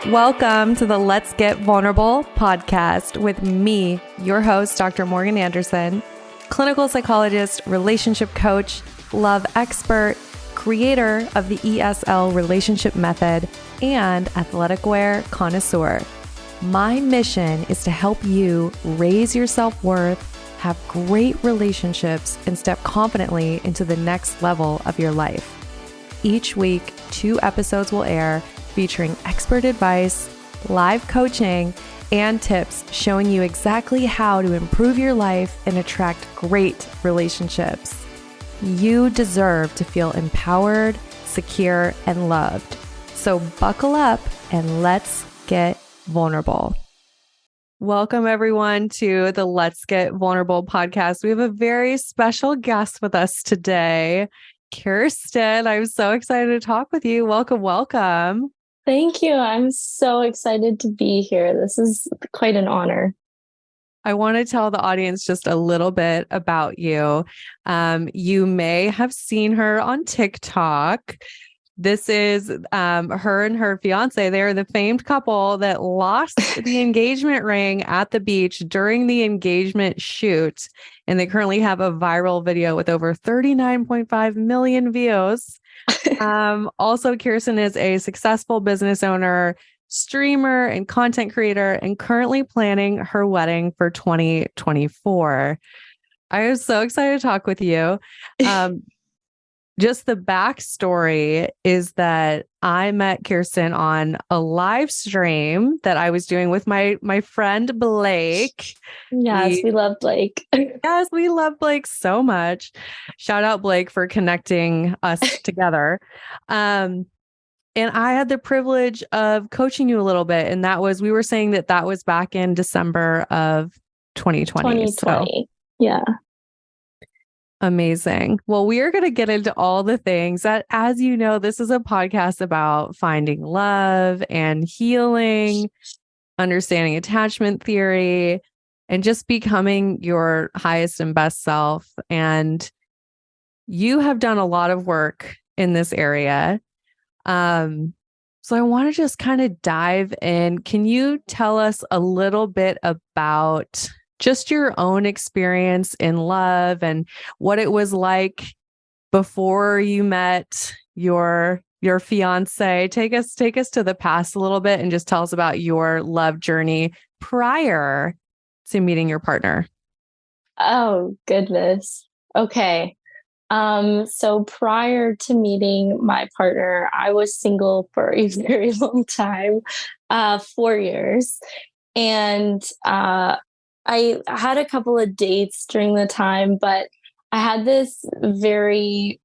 Welcome to the Let's Get Vulnerable podcast with me, your host, Dr. Morgan Anderson, clinical psychologist, relationship coach, love expert, creator of the ESL relationship method, and athletic wear connoisseur. My mission is to help you raise your self-worth, have great relationships, and step confidently into the next level of your life. Each week, 2 episodes will air featuring expert advice, live coaching, and tips showing you exactly how to improve your life and attract great relationships. You deserve to feel empowered, secure, and loved. So buckle up and let's get vulnerable. Welcome everyone to the Let's Get Vulnerable podcast. We have a very special guest with us today, Kirsten. I'm so excited to talk with you. Welcome. Thank you. I'm so excited to be here. This is quite an honor. I want to tell the audience just a little bit about you. You may have seen her on TikTok. This is her and her fiance. They're the famed couple that lost the engagement ring at the beach during the engagement shoot. And they currently have a viral video with over 39.5 million views. Also, Kirsten is a successful business owner, streamer, and content creator, and currently planning her wedding for 2024. I was so excited to talk with you. Just the backstory is that I met Kirsten on a live stream that I was doing with my friend Blake. Yes, we love Blake. Yes, we love Blake so much. Shout out Blake for connecting us together. And I had the privilege of coaching you a little bit. And we were saying that was back in December of 2020. 2020. So. Yeah. Amazing. Well, we are going to get into all the things that, as you know, this is a podcast about finding love and healing, understanding attachment theory, and just becoming your highest and best self. And you have done a lot of work in this area. So I want to just kind of dive in. Can you tell us a little bit about just your own experience in love and what it was like before you met your fiance? Take us to the past a little bit and just tell us about your love journey prior to meeting your partner. Oh, goodness. Okay. So prior to meeting my partner, I was single for a very long time, 4 years. And, I had a couple of dates during the time, but I had this very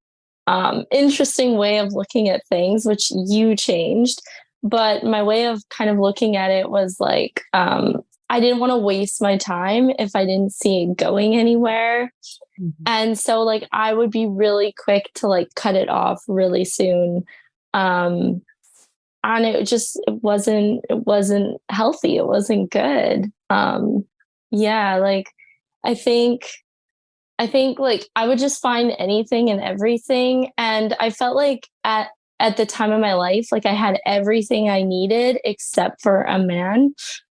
interesting way of looking at things, which you changed. But my way of kind of looking at it was like, I didn't want to waste my time if I didn't see it going anywhere. Mm-hmm. And so like, I would be really quick to like cut it off really soon. And it wasn't healthy. It wasn't good. Yeah, like I think like I would just find anything and everything. And I felt like at the time of my life, like I had everything I needed except for a man.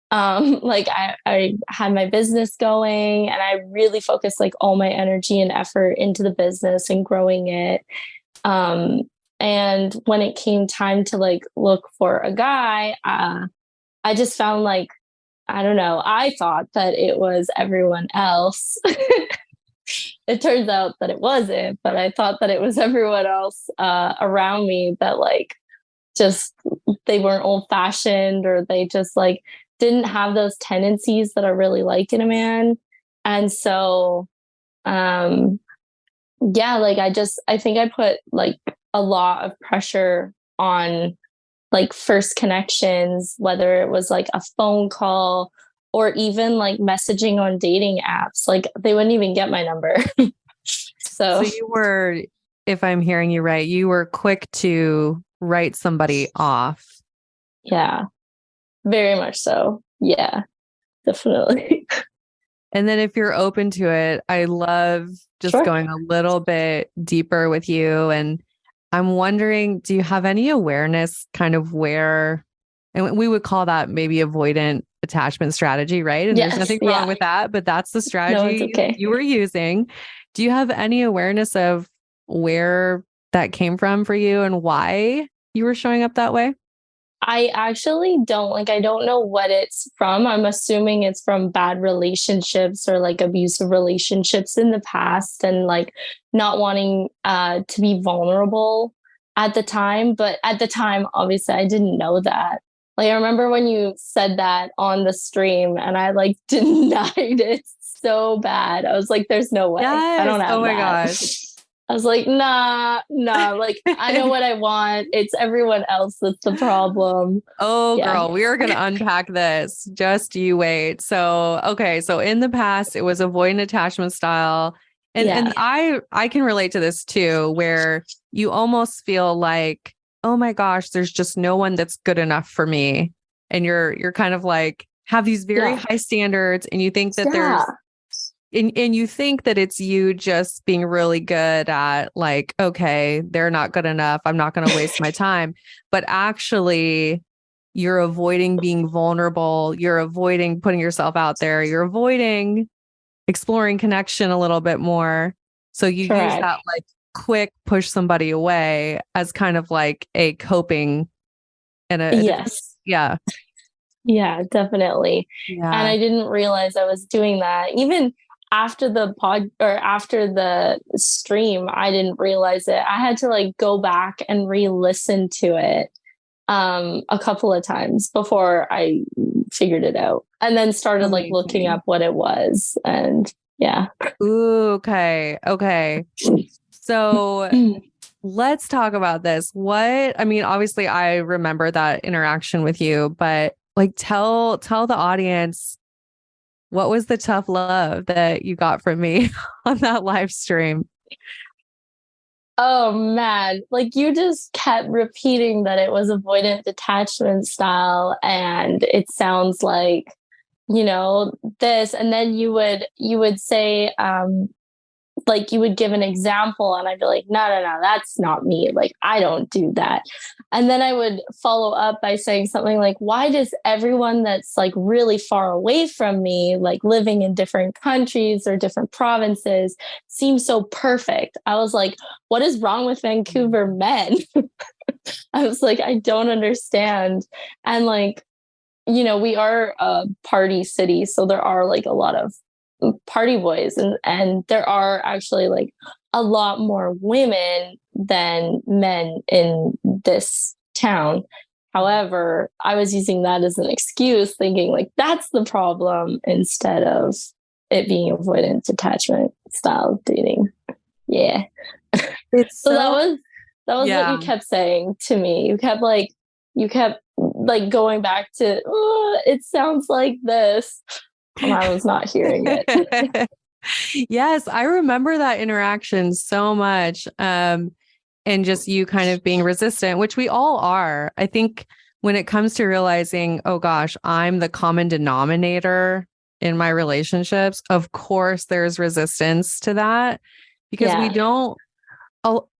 Like I had my business going and I really focused like all my energy and effort into the business and growing it. And when it came time to like look for a guy, I just found like, I don't know. I thought that it was everyone else. It turns out that it wasn't, but I thought that it was everyone else around me that like just they weren't old fashioned or they just like didn't have those tendencies that I really like in a man. And so, yeah, like I think I put like a lot of pressure on like first connections, whether it was like a phone call or even like messaging on dating apps, like they wouldn't even get my number. So you were, if I'm hearing you right, you were quick to write somebody off. Yeah, very much so. Yeah, definitely. And then if you're open to it, I love just going a little bit deeper with you. And I'm wondering, do you have any awareness kind of where And we would call that maybe avoidant attachment strategy, right? And there's Yes. nothing wrong Yeah. with that, but that's the No, it's strategy okay. you were using. Do you have any awareness of where that came from for you and why you were showing up that way? I actually don't I don't know what it's from. I'm assuming it's from bad relationships or like abusive relationships in the past and like not wanting to be vulnerable at the time. But at the time, obviously, I didn't know that. Like, I remember when you said that on the stream and I like denied it so bad. I was like, there's no way. I Yes. don't Oh have my that. gosh. I was like, nah, like I know what I want. It's everyone else that's the problem. Oh, Yeah. girl, we are going to unpack this. Just you wait. So, okay. So in the past, it was avoidant attachment style. Yeah. And I can relate to this too, where you almost feel like, oh my gosh, there's just no one that's good enough for me. And you're kind of like have these very Yeah. high standards and you think that there's Yeah. and you think that it's you just being really good at like, okay, they're not good enough. I'm not going to waste my time. But actually, you're avoiding being vulnerable. You're avoiding putting yourself out there. You're avoiding exploring connection a little bit more. So you use Correct. that like quick push somebody away as kind of like a coping and a defense. Yes. Yeah. Yeah, definitely. And Yeah. I didn't realize I was doing that. Even after the pod or after the stream, I didn't realize it. I had to like go back and re-listen to it a couple of times before I figured it out. And then started like looking Amazing. up what it was. And yeah. Ooh, okay. Okay. So let's talk about this. I mean, obviously I remember that interaction with you, but like tell the audience what was the tough love that you got from me on that live stream? Oh man, like you just kept repeating that it was avoidant detachment style and it sounds like, this, and then you would say like you would give an example and I'd be like, no, that's not me. Like, I don't do that. And then I would follow up by saying something like, why does everyone that's like really far away from me, like living in different countries or different provinces, seem so perfect? I was like, what is wrong with Vancouver men? I was like, I don't understand. And like, we are a party city. So there are like a lot of party boys and there are actually like a lot more women than men in this town. However, I was using that as an excuse, thinking like that's the problem instead of it being avoidant attachment style dating. Yeah. It's So that was what yeah. you kept saying to me. You kept like going back to, oh, it sounds like this. And I was not hearing it. Yes, I remember that interaction so much. And just you kind of being resistant, which we all are. I think when it comes to realizing, oh gosh, I'm the common denominator in my relationships, of course there's resistance to that because we Yeah. don't,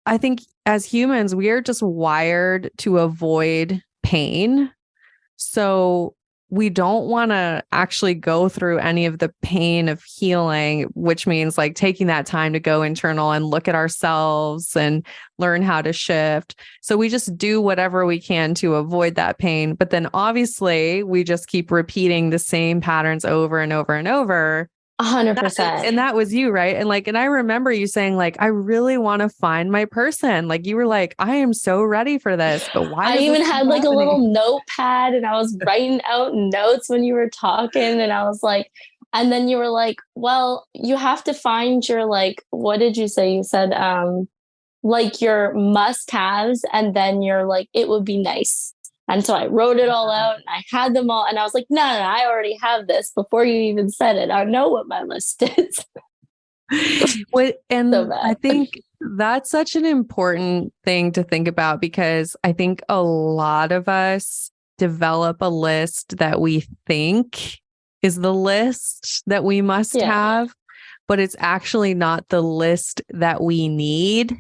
I think as humans, we are just wired to avoid pain. So we don't want to actually go through any of the pain of healing, which means like taking that time to go internal and look at ourselves and learn how to shift. So we just do whatever we can to avoid that pain. But then obviously we just keep repeating the same patterns over and over and over. 100%. And that was you, right? And I remember you saying like, I really want to find my person. Like you were like, I am so ready for this, but why I does even this keep had like a little happening? notepad and I was writing out notes when you were talking. And I was like, and then you were like, well, you have to find your like, what did you say? You said, like your must haves. And then you're like, it would be nice. And so I wrote it all out and I had them all. And I was like, no, I already have this before you even said it. I know what my list is. So And I bad. think that's such an important thing to think about because I think a lot of us develop a list that we think is the list that we must Yeah. have, but it's actually not the list that we need.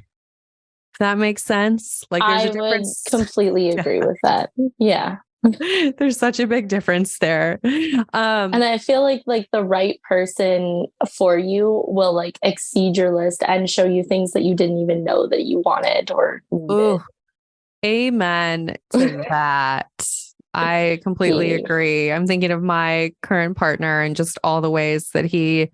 If that makes sense. Like there's I a would difference. completely agree with that. Yeah. There's such a big difference there. And I feel like the right person for you will like exceed your list and show you things that you didn't even know that you wanted or needed. Ooh, amen to that. I completely agree. I'm thinking of my current partner and just all the ways that he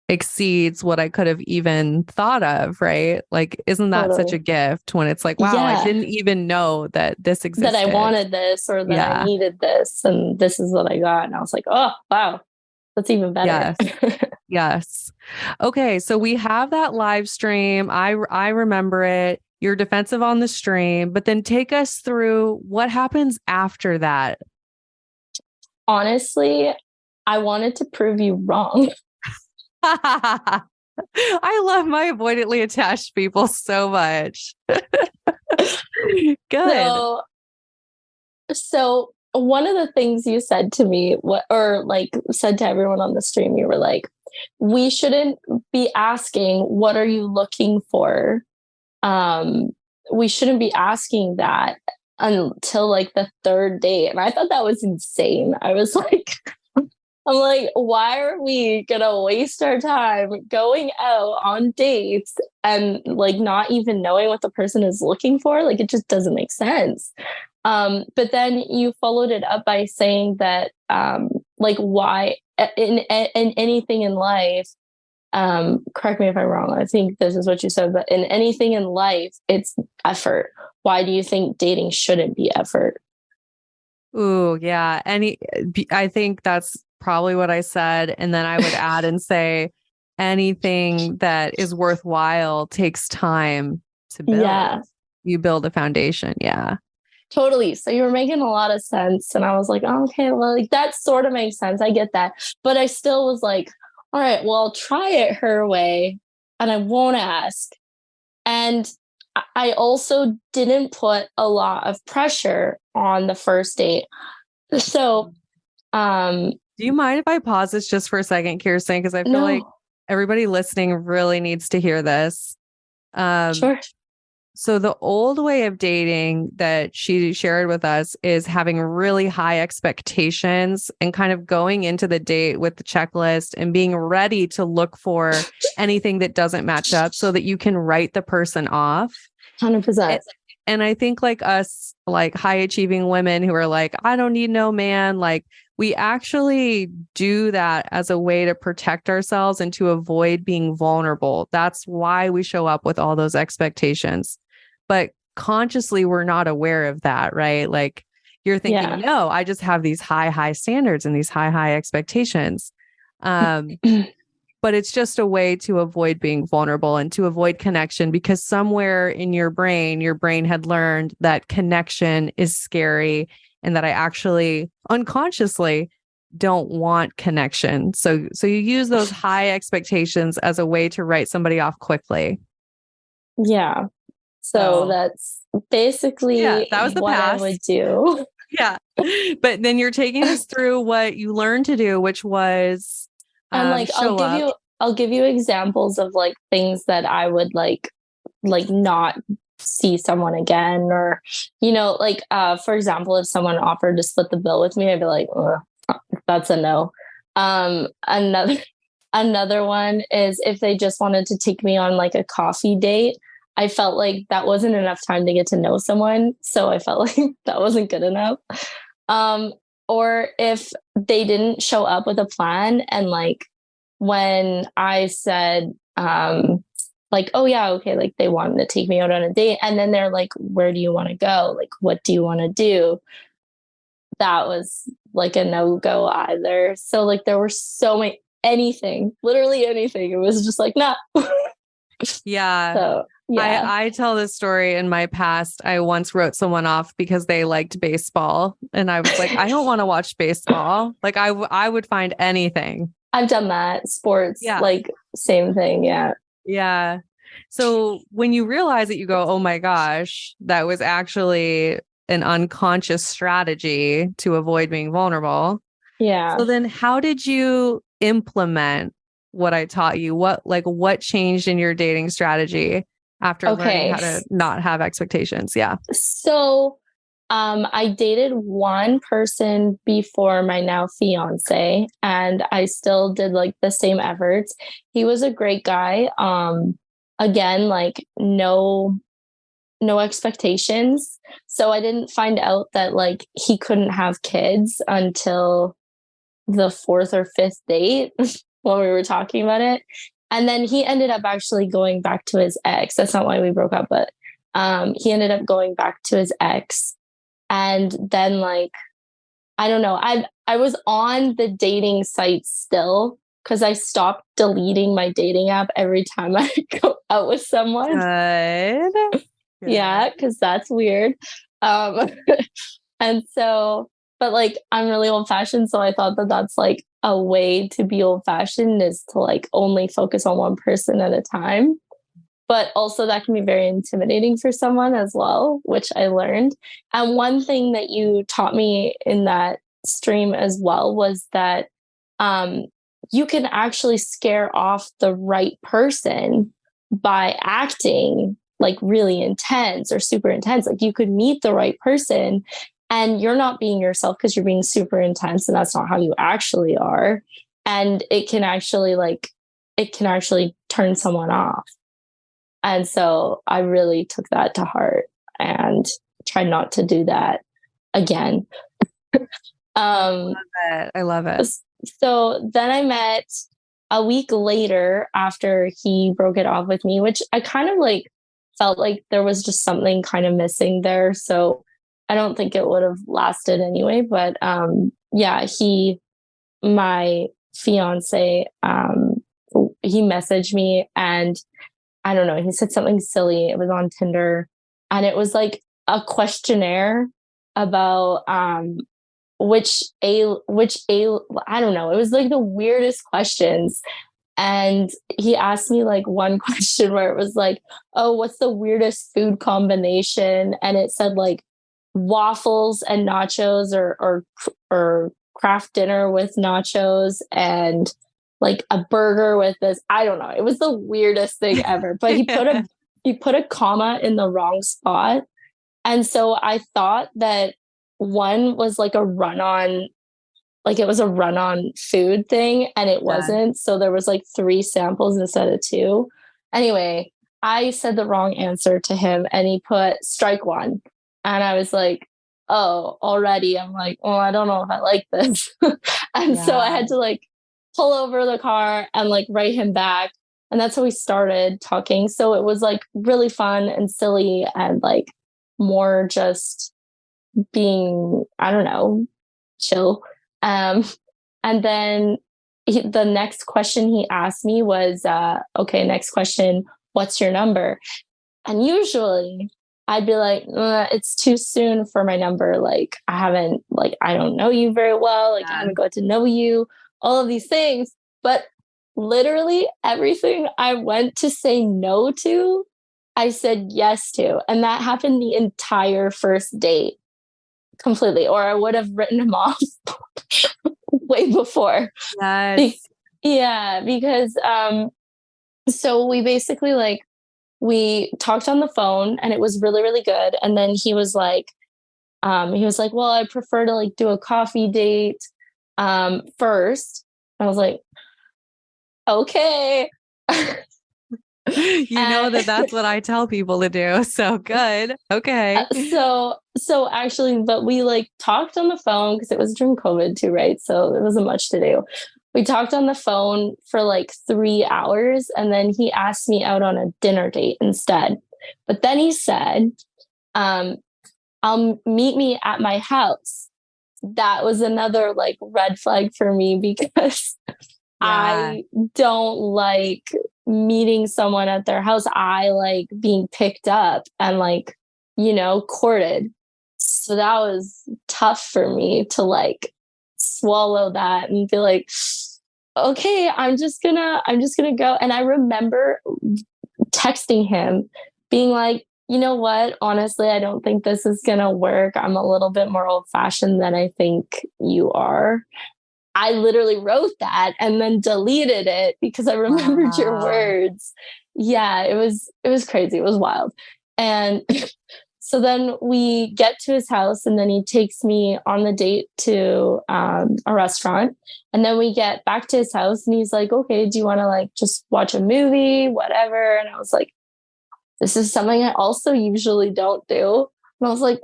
exceeds what I could have even thought of, right? Like, isn't that such a gift when it's like, wow, I didn't even know that this existed. That I wanted this or that I needed this and this is what I got. And I was like, oh, wow, that's even better. Yes. Yes. Okay. So we have that live stream. I remember it. You're defensive on the stream, but then take us through what happens after that. Honestly, I wanted to prove you wrong. I love my avoidantly attached people so much. Good. So one of the things you said to me, said to everyone on the stream, you were like, we shouldn't be asking, what are you looking for? We shouldn't be asking that until like the third date. And I thought that was insane. I was like, I'm like, why are we gonna waste our time going out on dates and like not even knowing what the person is looking for? Like, it just doesn't make sense. But then you followed it up by saying that, like, why in anything in life, correct me if I'm wrong, I think this is what you said, but in anything in life, it's effort. Why do you think dating shouldn't be effort? Ooh, yeah. I think that's probably what I said. And then I would add and say anything that is worthwhile takes time to build. Yeah. You build a foundation. Yeah. Totally. So you were making a lot of sense. And I was like, oh, okay, well, like that sort of makes sense. I get that. But I still was like, all right, well, I'll try it her way and I won't ask. And I also didn't put a lot of pressure on the first date. So, do you mind if I pause this just for a second, Kirsten? Because I feel like everybody listening really needs to hear this. Sure. So the old way of dating that she shared with us is having really high expectations and kind of going into the date with the checklist and being ready to look for anything that doesn't match up so that you can write the person off. 100%. And I think like us, like high achieving women who are like, I don't need no man, like we actually do that as a way to protect ourselves and to avoid being vulnerable. That's why we show up with all those expectations. But consciously, we're not aware of that, right? Like you're thinking, no, I just have these high standards and these high expectations. But it's just a way to avoid being vulnerable and to avoid connection, because somewhere in your brain had learned that connection is scary and that I actually unconsciously don't want connection. So you use those high expectations as a way to write somebody off quickly. Yeah. So that's basically that was the what past. I would do. Yeah. But then you're taking us through what you learned to do, which was and like I'll give you examples of like things that I would like not see someone again, or like for example, if someone offered to split the bill with me, I'd be like, that's a no. Another one is if they just wanted to take me on like a coffee date. I felt like that wasn't enough time to get to know someone. So I felt like that wasn't good enough. Or if they didn't show up with a plan, and like when I said, like, oh yeah, okay, like they wanted to take me out on a date, and then they're like, where do you want to go? Like, what do you want to do? That was like a no-go either. So like there were so many, literally anything. It was just like, no. Yeah. So yeah. I tell this story in my past. I once wrote someone off because they liked baseball. And I was like, I don't want to watch baseball. Like I would find anything. I've done that. Sports, like same thing. Yeah. Yeah. So when you realize that, you go, oh my gosh, that was actually an unconscious strategy to avoid being vulnerable. Yeah. So then how did you implement what I taught you? What changed in your dating strategy after learning how to not have expectations? Yeah. So I dated one person before my now fiance, and I still did like the same efforts. He was a great guy. Again, like no expectations. So I didn't find out that like he couldn't have kids until the fourth or fifth date when we were talking about it. And then he ended up actually going back to his ex. That's not why we broke up, but he ended up going back to his ex. And then like, I don't know, I was on the dating site still because I stopped deleting my dating app every time I go out with someone. Good. Yeah, because that's weird. Um, and so, but like, I'm really old fashioned. So I thought that that's like a way to be old fashioned is to like only focus on one person at a time. But also, that can be very intimidating for someone as well, which I learned. And one thing that you taught me in that stream as well was that um, you can actually scare off the right person by acting like really intense or super intense. Like you could meet the right person and you're not being yourself because you're being super intense and that's not how you actually are. And it can actually turn someone off. And so I really took that to heart and tried not to do that again. I love it. So then I met a week later after he broke it off with me, which I kind of like felt like there was just something kind of missing there. So I don't think it would have lasted anyway. But yeah, my fiance, he messaged me and I don't know, he said something silly. It was on Tinder and it was like a questionnaire about I don't know. It was like the weirdest questions. And he asked me like one question where it was like, oh, what's the weirdest food combination? And it said like waffles and nachos or craft dinner with nachos and like a burger with this. I don't know. It was the weirdest thing ever. But he put a comma in the wrong spot. And so I thought that one was like it was a run on food thing and it wasn't. So there was like 3 samples instead of 2. Anyway, I said the wrong answer to him and he put strike one. And I was like, oh, already. I'm like, well, I don't know if I like this. And so I had to like pull over the car and like write him back. And that's how we started talking. So it was like really fun and silly and like more just being, I don't know, chill. And then the next question he asked me was, okay, next question, what's your number? And usually I'd be like, it's too soon for my number. Like, I don't know you very well. Like, I haven't got to know you, all of these things. But literally everything I went to say no to, I said yes to. And that happened the entire first date completely, or I would have written him off way before. Yes. Yeah, because so we basically like we talked on the phone and it was really, really good. And then he was like, well, I prefer to like do a coffee date first. I was like, okay. You know that's what I tell people to do. So good. Okay. So actually, but we like talked on the phone because it was during COVID too, right? So there wasn't much to do. We talked on the phone for like 3 hours and then he asked me out on a dinner date instead. But then he said, I'll meet me at my house. That was another like red flag for me because I don't like meeting someone at their house. I like being picked up and like, courted. So that was tough for me to like swallow that and be like, okay, I'm just gonna go. And I remember texting him being like, you know what? Honestly, I don't think this is gonna work. I'm a little bit more old fashioned than I think you are. I literally wrote that and then deleted it because I remembered your words. Yeah, it was crazy. It was wild. And So then we get to his house, and then he takes me on the date to a restaurant. And then we get back to his house, and he's like, okay, do you want to like just watch a movie, whatever? And I was like, this is something I also usually don't do. And I was like,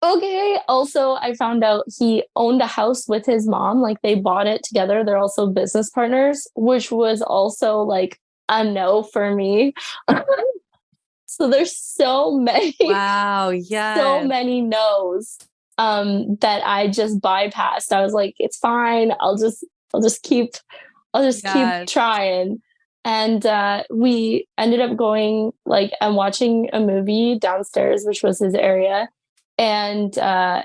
okay. Also, I found out he owned a house with his mom. Like they bought it together. They're also business partners, which was also like a no for me. So there's so many, Wow. Yeah. so many no's that I just bypassed. I was like, it's fine. I'll just keep trying. And we ended up going like and watching a movie downstairs, which was his area. And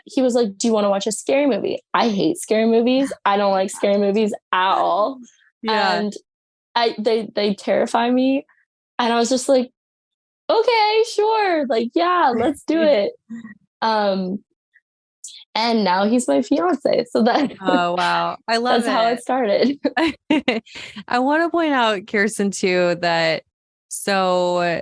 he was like, do you want to watch a scary movie? I hate scary movies. I don't like scary movies at all. Yeah. And they terrify me. And I was just like, okay, sure. Like, yeah, let's do it. And now he's my fiance. So oh, wow. I love that's how it started. I want to point out, Kirsten, too, that so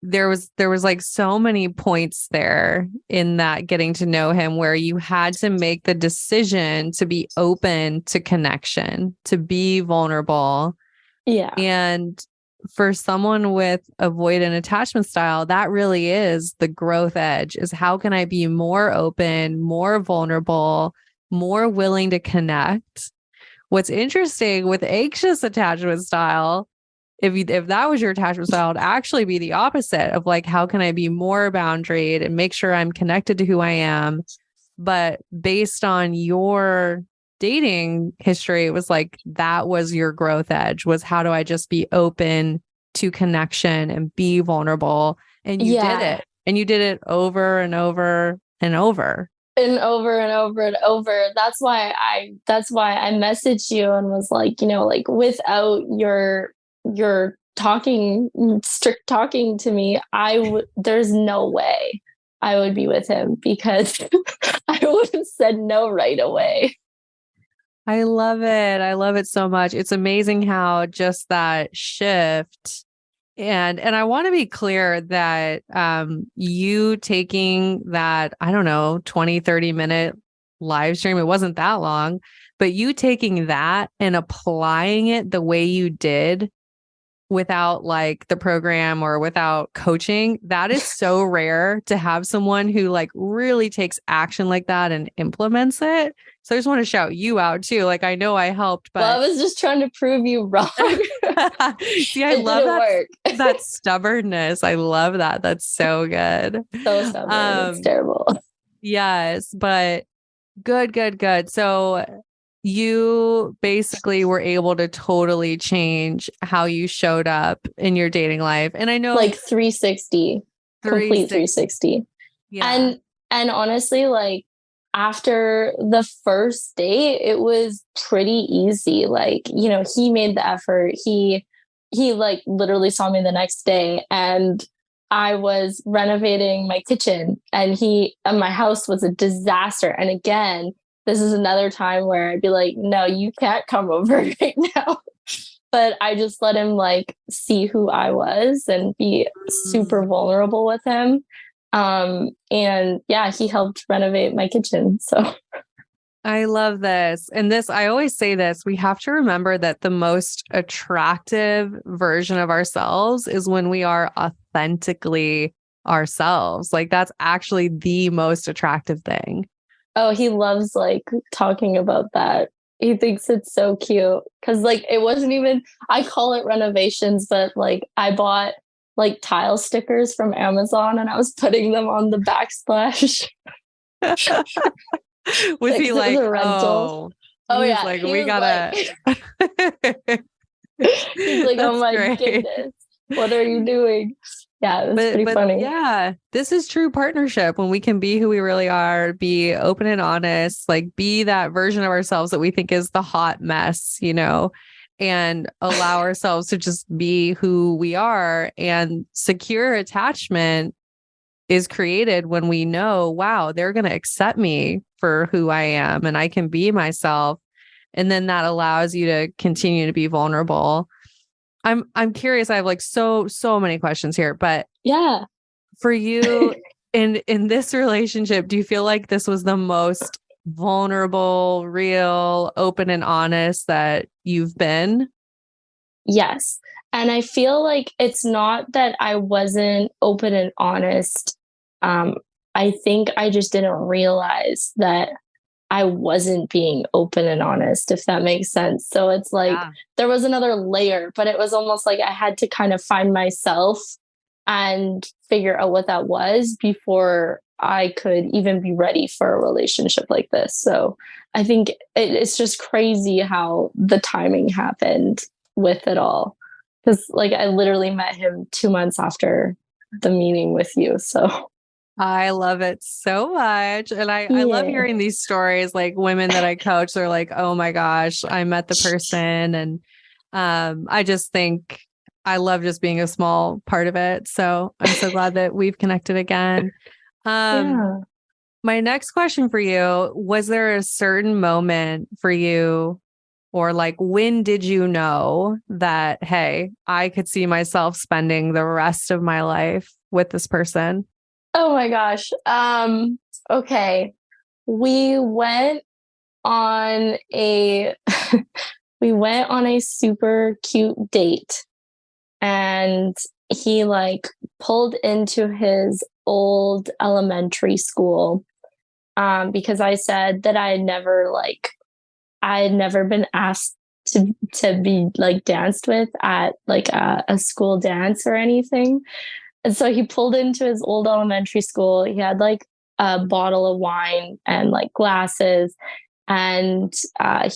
there was like so many points there in that getting to know him where you had to make the decision to be open to connection, to be vulnerable. Yeah. And for someone with avoidant attachment style, that really is the growth edge, is how can I be more open, more vulnerable, more willing to connect? What's interesting with anxious attachment style, if that was your attachment style, it'd actually be the opposite of like, how can I be more boundaried and make sure I'm connected to who I am? But based on your dating history, it was like, that was your growth edge, was how do I just be open to connection and be vulnerable? And you did it. And you did it over and over and over. And over and over and over. That's why I messaged you and was like, like without your strict talking to me, there's no way I would be with him, because I would have said no right away. I love it. I love it so much. It's amazing how just that shift. And I want to be clear that you taking that, I don't know, 20, 30-minute live stream, it wasn't that long, but you taking that and applying it the way you did without like the program or without coaching, that is so rare to have someone who like really takes action like that and implements it. So I just want to shout you out too. Like, I know I helped, but I was just trying to prove you wrong. See, I love that stubbornness. I love that. That's so good. So stubborn. It's terrible. Yes, but good. So you basically were able to totally change how you showed up in your dating life. And I know like 360, complete 360. Yeah. And honestly, like after the first date, it was pretty easy. Like, he made the effort. He like literally saw me the next day, and I was renovating my kitchen, and my house was a disaster. And again, this is another time where I'd be like, no, you can't come over right now. But I just let him like see who I was and be super vulnerable with him. And yeah, he helped renovate my kitchen. So I love this. And I always say this, we have to remember that the most attractive version of ourselves is when we are authentically ourselves. Like that's actually the most attractive thing. Oh, he loves like talking about that. He thinks it's so cute because like it wasn't even, I call it renovations, but like I bought like tile stickers from Amazon and I was putting them on the backsplash. Was he like, oh yeah, like, we gotta. He's like, oh my goodness, what are you doing? Yeah, it was pretty funny. Yeah, this is true partnership when we can be who we really are, be open and honest, like be that version of ourselves that we think is the hot mess, and allow ourselves to just be who we are. And secure attachment is created when we know, wow, they're going to accept me for who I am and I can be myself. And then that allows you to continue to be vulnerable. I'm curious. I have like so many questions here, but yeah, for you, in this relationship, do you feel like this was the most vulnerable, real, open and honest that you've been? Yes. And I feel like it's not that I wasn't open and honest. Um, I think I just didn't realize that I wasn't being open and honest, if that makes sense. So it's like Yeah. there was another layer, but it was almost like I had to kind of find myself and figure out what that was before I could even be ready for a relationship like this. So I think it's just crazy how the timing happened with it all. Because like I literally met him 2 months after the meeting with you. So I love it so much. And I love yeah. hearing these stories. Like women that I coach, they're like, oh my gosh, I met the person. And I just think I love just being a small part of it. So I'm so glad that we've connected again. Um, Yeah. my next question for you, was there a certain moment for you, or like when did you know that, hey, I could see myself spending the rest of my life with this person? Oh my gosh. Okay. We went on a we went on a super cute date and he like pulled into his old elementary school because I said that I had never been asked to be like danced with at like a school dance or anything. And so he pulled into his old elementary school. He had like a bottle of wine and like glasses, and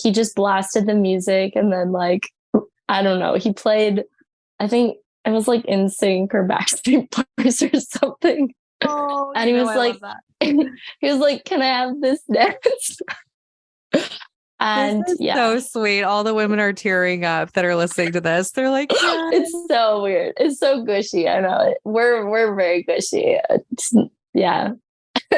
he just blasted the music. And then like I don't know, he played. I think it was like In Sync or Backstreet Boys or something. Oh, And he was I love like, that. he was like, "Can I have this dance?" This And is yeah, so sweet. All the women are tearing up that are listening to this. They're like, yeah. it's so weird. It's so gushy. I know it. We're very gushy. Yeah,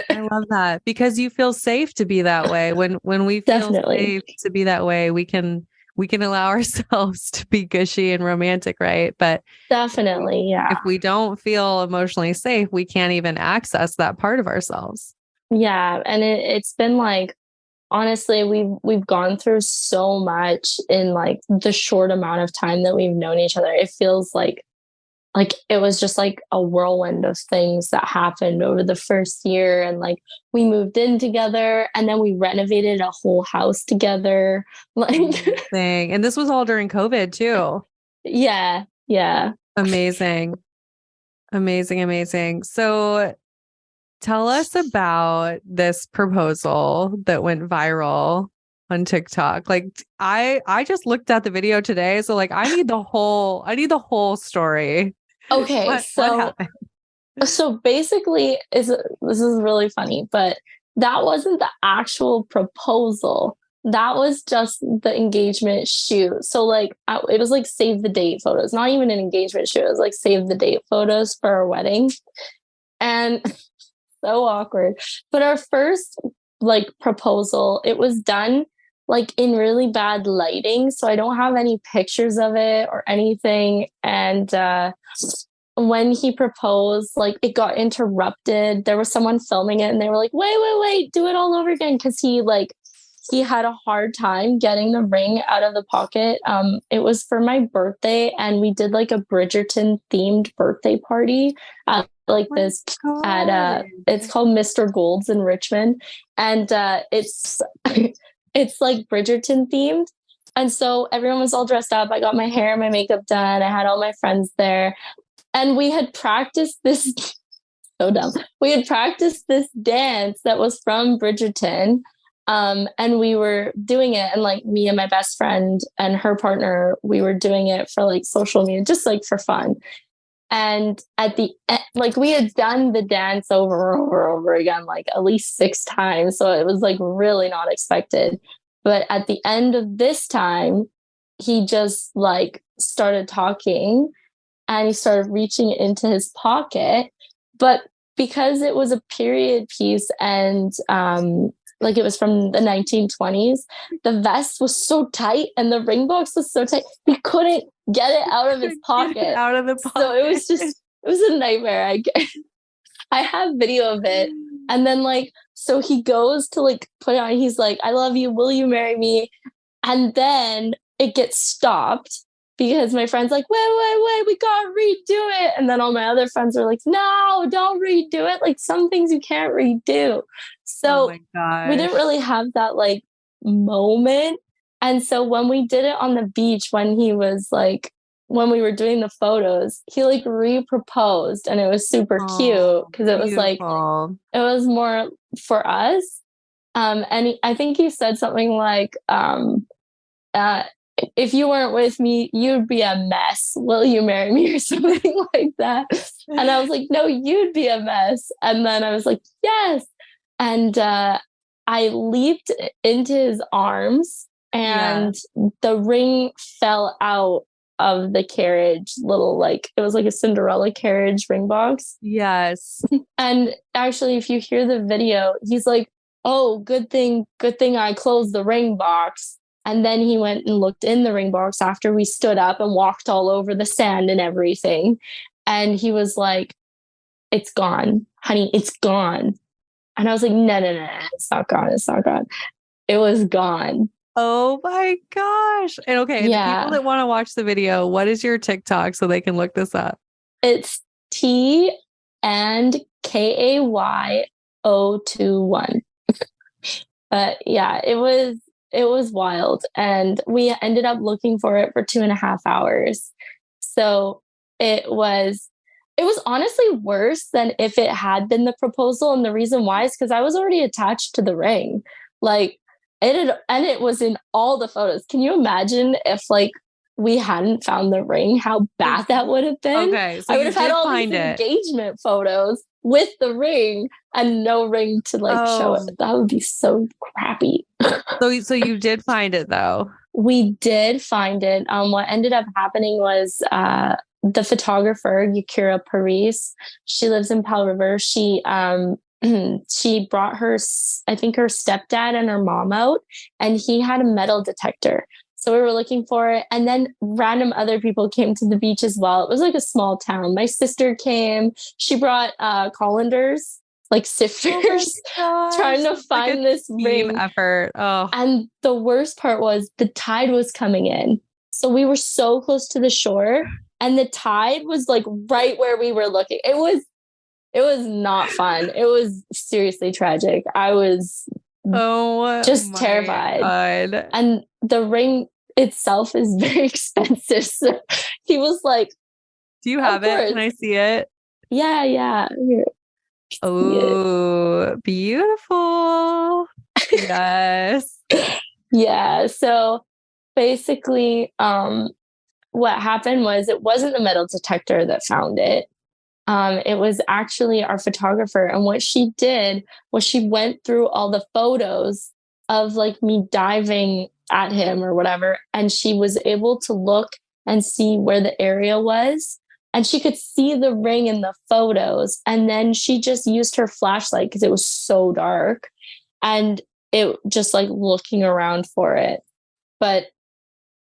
I love that because you feel safe to be that way. When we feel definitely, safe to be that way, we can allow ourselves to be gushy and romantic, right? But definitely, if yeah. we don't feel emotionally safe, we can't even access that part of ourselves. Yeah, and it's been like honestly, we've gone through so much in like the short amount of time that we've known each other. It feels like it was just like a whirlwind of things that happened over the first year, and like we moved in together and then we renovated a whole house together. Like Amazing. And this was all during COVID too. yeah, yeah. Amazing. Amazing. Amazing. So tell us about this proposal that went viral on TikTok. Like I just looked at the video today, so like I need the whole story. Okay, What happened? so basically is this is really funny, but that wasn't the actual proposal. That was just the engagement shoot. So like it was like save the date photos, not even an engagement shoot. It was like save the date photos for our wedding. And so awkward. But our first like proposal, it was done like in really bad lighting. So I don't have any pictures of it or anything. And when he proposed, like it got interrupted. There was someone filming it and they were like, wait, do it all over again. Cause he had a hard time getting the ring out of the pocket. It was for my birthday and we did like a Bridgerton themed birthday party at like Oh this my at God. it's called Mr. Gold's in Richmond. And it's it's like Bridgerton themed. And so everyone was all dressed up. I got my hair and my makeup done. I had all my friends there. And we had practiced this so dumb. We had practiced this dance that was from Bridgerton. And we were doing it, and like me and my best friend and her partner, we were doing it for like social media, just like for fun. And at the end, like we had done the dance over again, like at least 6 times. So it was like really not expected. But at the end of this time, he just like started talking and he started reaching into his pocket. But because it was a period piece and like it was from the 1920s, the vest was so tight and the ring box was so tight, he couldn't get it out of his Get it pocket. out of the So it was pocket. just, it was a nightmare, I guess. I have video of it. And then like, so he goes to like put it on. He's like, I love you. Will you marry me? And then it gets stopped because my friend's like, wait, we gotta redo it. And then all my other friends are like, no, don't redo it. Like some things you can't redo. Oh So my we didn't gosh. really have that like moment. And so when we did it on the beach, when he was like, when we were doing the photos, he like re-proposed and it was super cute Oh, because it was like, beautiful. it was more for us. I think he said something like, uh, if you weren't with me, you'd be a mess. Will you marry me or something like that? And I was like, no, you'd be a mess. And then I was like, yes. And I leaped into his arms Yeah. and the ring fell out of the carriage, little like it was like a Cinderella carriage ring box. Yes. And actually, if you hear the video, he's like, oh, good thing I closed the ring box. And then he went and looked in the ring box after we stood up and walked all over the sand and everything. And he was like, it's gone, honey, it's gone. And I was like, no, it's not gone. It's not gone. It was gone. Oh my gosh. And okay, the people Yeah. that want to watch the video, what is your TikTok so they can look this up? It's T and KAY021. But yeah, it was wild. And we ended up looking for it for 2.5 hours. So it was honestly worse than if it had been the proposal. And the reason why is because I was already attached to the ring. Like and it was in all the photos. Can you imagine if like we hadn't found the ring, how bad that would have been? Okay, so I would you have had did all these find it. engagement photos with the ring and no ring to like show it. That would be so crappy. So you did find it though. We did find it. What ended up happening was the photographer Yakira Paris. She lives in Powell River. She brought her, I think, her stepdad and her mom out, and he had a metal detector. So we were looking for it, and then random other people came to the beach as well. It was like a small town. My sister came. She brought colanders, like sifters, trying to find like this team ring. effort. Oh, And the worst part was the tide was coming in. So we were so close to the shore and the tide was like right where we were looking. It was not fun. It was seriously tragic. I was just terrified. God. And the ring itself is very expensive. So he was like, do you have it? Can I see it? Yeah. Here. Oh, beautiful. Yes. Yeah. So basically, what happened was it wasn't the metal detector that found it. It was actually our photographer. And what she did was she went through all the photos of like me diving at him or whatever. And she was able to look and see where the area was. And she could see the ring in the photos. And then she just used her flashlight because it was so dark. And it just like looking around for it. But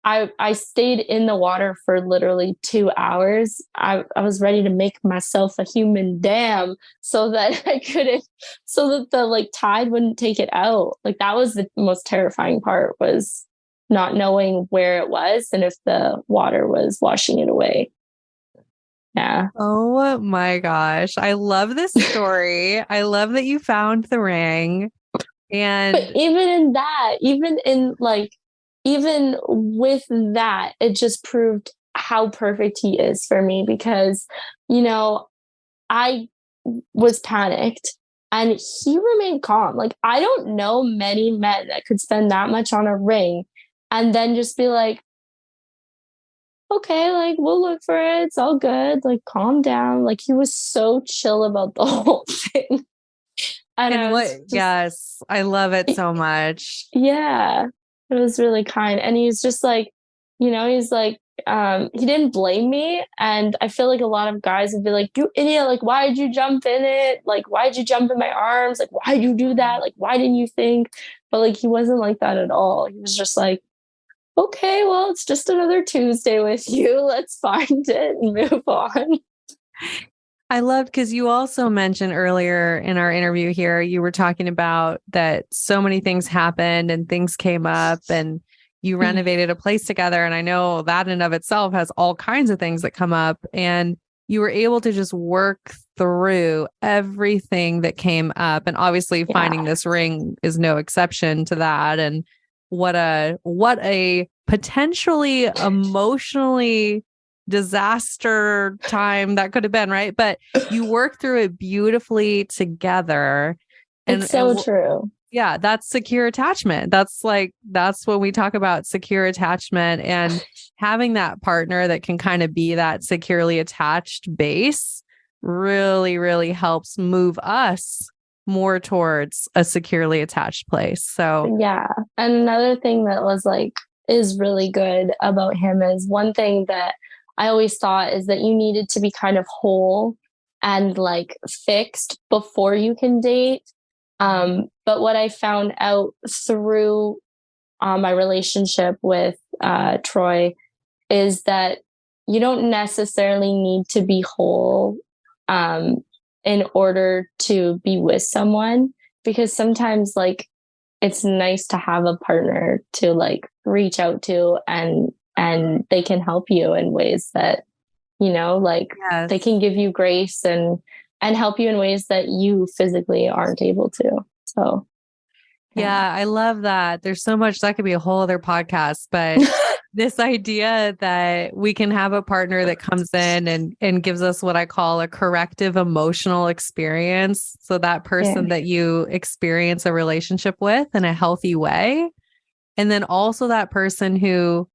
I stayed in the water for literally 2 hours. I was ready to make myself a human dam so that so that the like tide wouldn't take it out. Like that was the most terrifying part, was not knowing where it was and if the water was washing it away. Yeah. Oh my gosh. I love this story. I love that you found the ring. And but even with that, it just proved how perfect he is for me because, I was panicked and he remained calm. Like, I don't know many men that could spend that much on a ring and then just be like, okay, like, we'll look for it. It's all good. Like, calm down. Like, he was so chill about the whole thing. Yes, I love it so much. Yeah, it was really kind. And he's just like, he's like, he didn't blame me. And I feel like a lot of guys would be like, you idiot, like, why did you jump in it? Like, why did you jump in my arms? Like, why did you do that? Like, why didn't you think? But like, he wasn't like that at all. He was just like, okay, well, it's just another Tuesday with you. Let's find it and move on. I loved because you also mentioned earlier in our interview here, you were talking about that so many things happened and things came up and you renovated a place together. And I know that in of itself has all kinds of things that come up, and you were able to just work through everything that came up. And obviously finding this ring is no exception to that. And what a potentially emotionally disaster time that could have been, right? But you work through it beautifully together. It's so true. Yeah, that's secure attachment. That's when we talk about secure attachment, and having that partner that can kind of be that securely attached base really, really helps move us more towards a securely attached place. So yeah. And another thing that was like, is really good about him is one thing that I always thought is that you needed to be kind of whole and like fixed before you can date. But what I found out through my relationship with Troy is that you don't necessarily need to be whole in order to be with someone, because sometimes like it's nice to have a partner to like reach out to, and they can help you in ways that, like they can give you grace and help you in ways that you physically aren't able to. So yeah, I love that. There's so much that could be a whole other podcast, but this idea that we can have a partner that comes in and gives us what I call a corrective emotional experience. So that person that you experience a relationship with in a healthy way. And then also that person who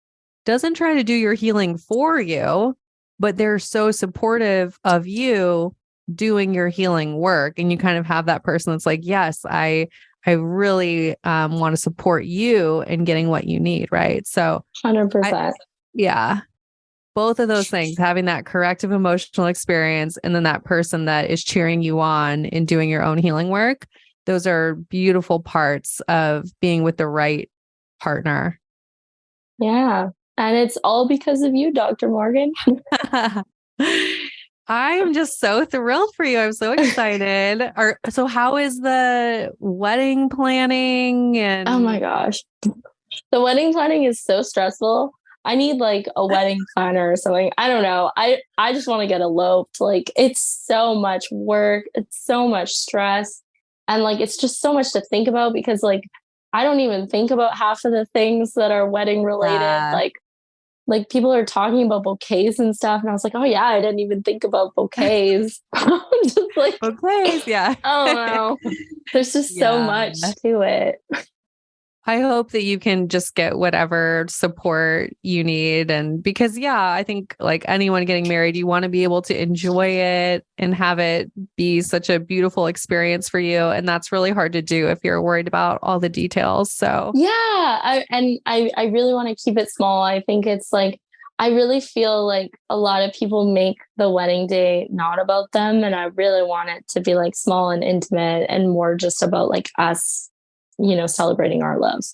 doesn't try to do your healing for you, but they're so supportive of you doing your healing work. And you kind of have that person that's like, yes, I really want to support you in getting what you need. Right. So 100%. Yeah. Both of those things, having that corrective emotional experience and then that person that is cheering you on in doing your own healing work. Those are beautiful parts of being with the right partner. Yeah. And it's all because of you, Dr. Morgan. I am just so thrilled for you. I'm so excited. So how is the wedding planning? And oh my gosh. The wedding planning is so stressful. I need like a wedding planner or something. I don't know. I just want to get eloped. Like it's so much work. It's so much stress. And like it's just so much to think about, because like I don't even think about half of the things that are wedding related. Like people are talking about bouquets and stuff. And I was like, oh yeah, I didn't even think about bouquets. I'm just like, bouquets, yeah. I don't know. There's just so much to it. I hope that you can just get whatever support you need. And because, I think like anyone getting married, you want to be able to enjoy it and have it be such a beautiful experience for you. And that's really hard to do if you're worried about all the details. So, yeah. I really want to keep it small. I think it's like, I really feel like a lot of people make the wedding day not about them. And I really want it to be like small and intimate and more just about like us, celebrating our love.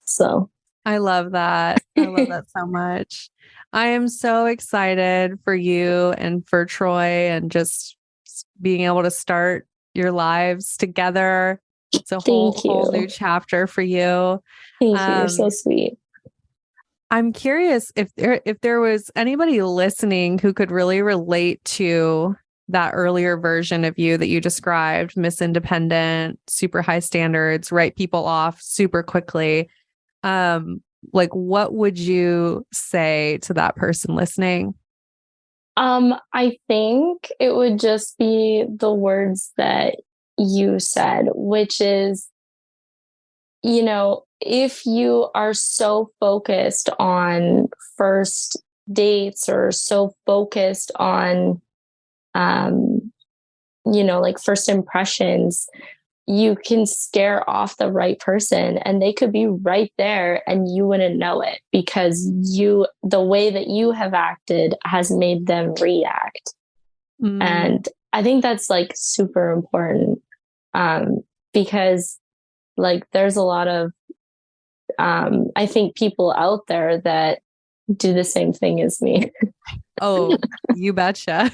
So I love that. I love that so much. I am so excited for you and for Troy and just being able to start your lives together. It's a whole new chapter for you. Thank you. You're so sweet. I'm curious if there was anybody listening who could really relate to that earlier version of you that you described, Miss Independent, super high standards, write people off super quickly. Like what would you say to that person listening? I think it would just be the words that you said, which is, if you are so focused on first dates or so focused on, like first impressions, you can scare off the right person and they could be right there and you wouldn't know it, because the way that you have acted has made them react. And I think that's like super important, because like there's a lot of, I think people out there that do the same thing as me. Oh, you betcha.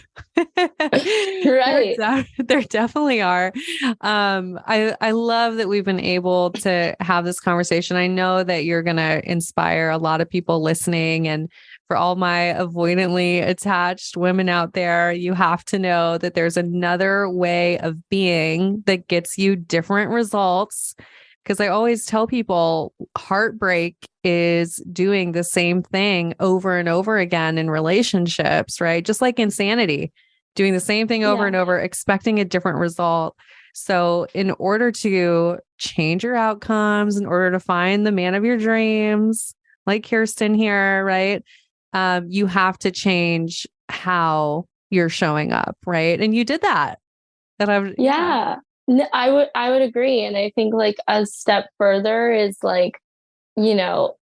Right. There definitely are. I love that we've been able to have this conversation. I know that you're going to inspire a lot of people listening, and for all my avoidantly attached women out there, you have to know that there's another way of being that gets you different results. Because I always tell people heartbreak is doing the same thing over and over again in relationships, right? Just like insanity, doing the same thing over and over, expecting a different result. So in order to change your outcomes, in order to find the man of your dreams, like Kirsten here, right? You have to change how you're showing up, right? And you did that. And Yeah. I would agree. And I think like a step further is like, you know,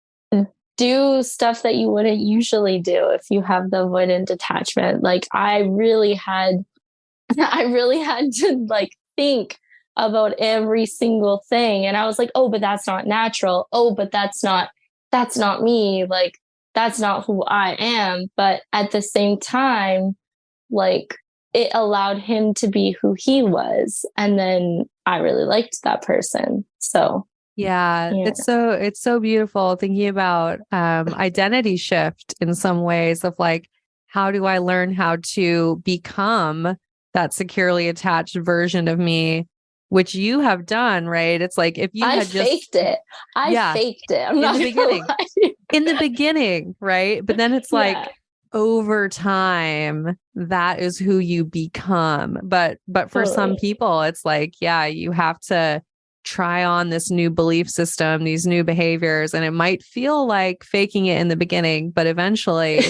do stuff that you wouldn't usually do if you have the avoidant attachment. Like I really had I really had to like think about every single thing. And I was like, oh, but that's not natural. Oh, but that's not me. Like that's not who I am. But at the same time, like it allowed him to be who he was. And then I really liked that person. So yeah, yeah. it's so beautiful thinking about identity shift in some ways of like, how do I learn how to become that securely attached version of me, which you have done, right? It's like if you I had just faked it. I yeah, faked it. I'm in not the gonna beginning. lie. In the beginning, right? But then it's Yeah. like over time, that is who you become. But for some Totally. people, it's like, yeah, you have to try on this new belief system, these new behaviors, and it might feel like faking it in the beginning, but eventually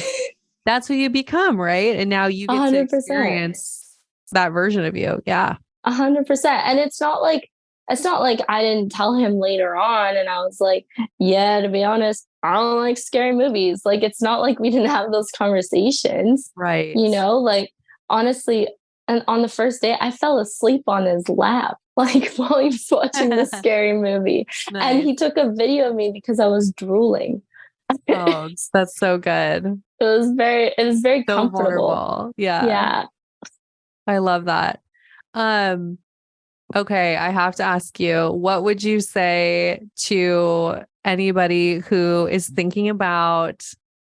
that's who you become, right? And now you get to 100%. experience that version of you. Yeah. 100%. And it's not like I didn't tell him later on and I was like, yeah, to be honest, I don't like scary movies. Like it's not like we didn't have those conversations, Right. like honestly, and on the first day I fell asleep on his lap like while he was watching the scary movie. And Nice. he took a video of me because I was drooling. Oh, that's so good. It was very So comfortable. vulnerable. Yeah. Yeah. I love that. Um, okay, I have to ask you, what would you say to anybody who is thinking about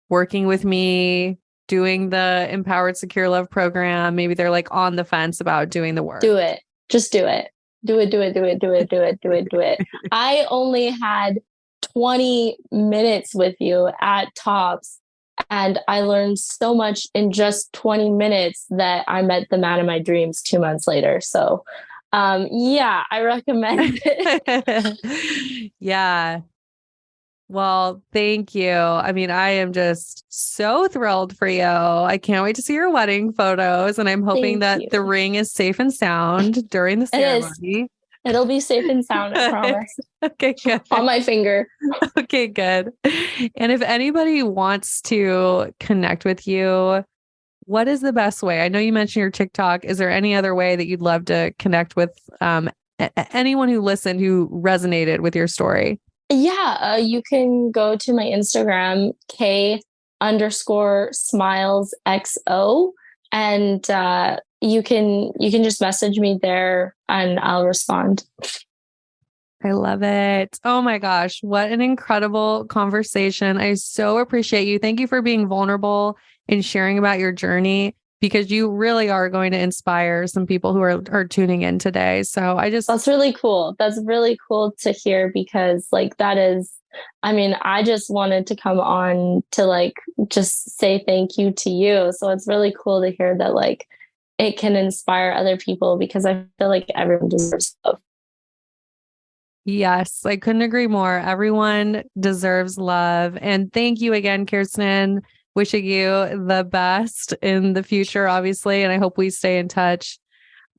working with me, doing the Empowered Secure Love program? Maybe they're like on the fence about doing the work. Do it. Just do it. Do it, do it, do it, do it, do it, do it, do it. I only had 20 minutes with you at tops. And I learned so much in just 20 minutes that I met the man of my dreams 2 months later. So, yeah, I recommend it. Yeah. Well, thank you. I mean, I am just so thrilled for you. I can't wait to see your wedding photos, and I'm hoping Thank that you. the ring is safe and sound during the It is. ceremony. It'll be safe and sound, I promise. Okay, good. On my finger. Okay, good. And if anybody wants to connect with you, what is the best way? I know you mentioned your TikTok. Is there any other way that you'd love to connect with anyone who listened who resonated with your story? Yeah, you can go to my Instagram, K_smilesxo, and you can just message me there and I'll respond. I love it. Oh my gosh, what an incredible conversation. I so appreciate you. Thank you for being vulnerable and sharing about your journey, because you really are going to inspire some people who are tuning in today. So That's really cool. That's really cool to hear because like that is, I mean, I just wanted to come on to like just say thank you to you. So it's really cool to hear that like it can inspire other people because I feel like everyone deserves love. yes, I couldn't agree more. Everyone deserves love. And thank you again, Kirsten. Wishing you the best in the future, obviously. And I hope we stay in touch.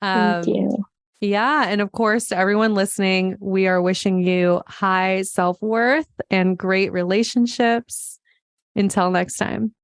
Thank you. Yeah. And of course, to everyone listening, we are wishing you high self-worth and great relationships. Until next time.